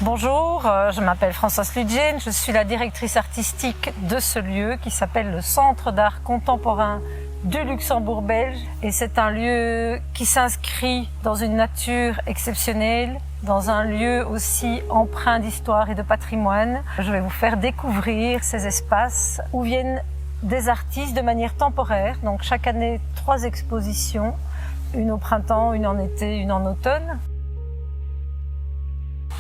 Bonjour, je m'appelle Françoise Ludgen, je suis la directrice artistique de ce lieu qui s'appelle le Centre d'art contemporain du Luxembourg belge. Et c'est un lieu qui s'inscrit dans une nature exceptionnelle, dans un lieu aussi empreint d'histoire et de patrimoine. Je vais vous faire découvrir ces espaces où viennent des artistes de manière temporaire. Donc chaque année, 3 expositions, une au printemps, une en été, une en automne.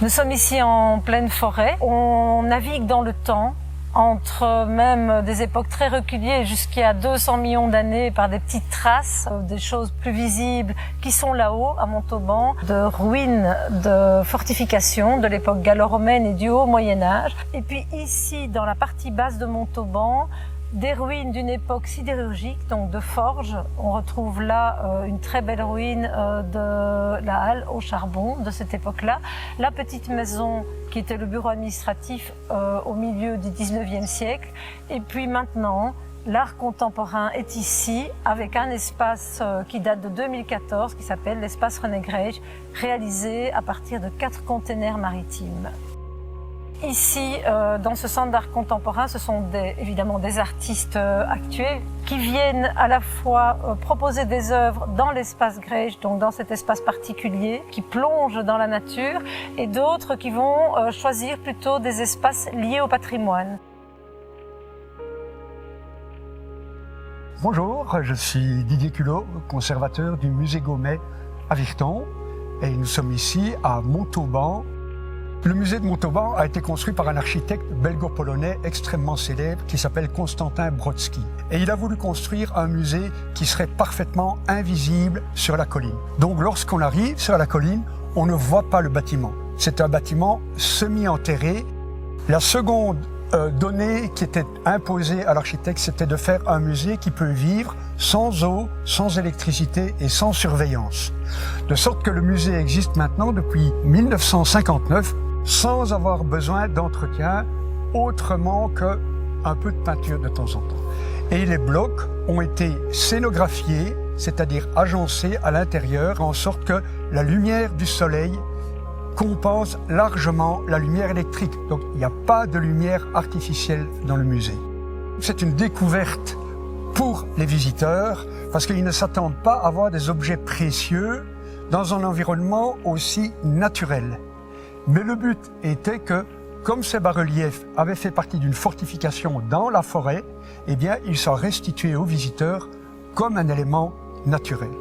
Nous sommes ici en pleine forêt. On navigue dans le temps, entre même des époques très reculées jusqu'à 200 millions d'années par des petites traces, des choses plus visibles qui sont là-haut, à Montauban, de ruines de fortifications de l'époque gallo-romaine et du haut Moyen-Âge. Et puis ici, dans la partie basse de Montauban, des ruines d'une époque sidérurgique, donc de forge. On retrouve là une très belle ruine de la halle au charbon de cette époque-là. La petite maison qui était le bureau administratif au milieu du 19e siècle. Et puis maintenant, l'art contemporain est ici avec un espace qui date de 2014 qui s'appelle l'espace René Graege, réalisé à partir de 4 containers maritimes. Ici, dans ce centre d'art contemporain, ce sont évidemment des artistes actuels qui viennent à la fois proposer des œuvres dans l'espace Graege, donc dans cet espace particulier, qui plonge dans la nature, et d'autres qui vont choisir plutôt des espaces liés au patrimoine. Bonjour, je suis Didier Culot, conservateur du musée Gaumet à Virton, et nous sommes ici à Montauban. Le musée de Montauban a été construit par un architecte belgo-polonais extrêmement célèbre qui s'appelle Konstantin Brodsky. Et il a voulu construire un musée qui serait parfaitement invisible sur la colline. Donc lorsqu'on arrive sur la colline, on ne voit pas le bâtiment. C'est un bâtiment semi-enterré. La seconde donnée qui était imposée à l'architecte, c'était de faire un musée qui peut vivre sans eau, sans électricité et sans surveillance. De sorte que le musée existe maintenant depuis 1959 sans avoir besoin d'entretien autrement qu'un peu de peinture de temps en temps. Et les blocs ont été scénographiés, c'est-à-dire agencés à l'intérieur en sorte que la lumière du soleil compense largement la lumière électrique. Donc il n'y a pas de lumière artificielle dans le musée. C'est une découverte pour les visiteurs parce qu'ils ne s'attendent pas à voir des objets précieux dans un environnement aussi naturel. Mais le but était que, comme ces bas-reliefs avaient fait partie d'une fortification dans la forêt, eh bien, ils sont restitués aux visiteurs comme un élément naturel.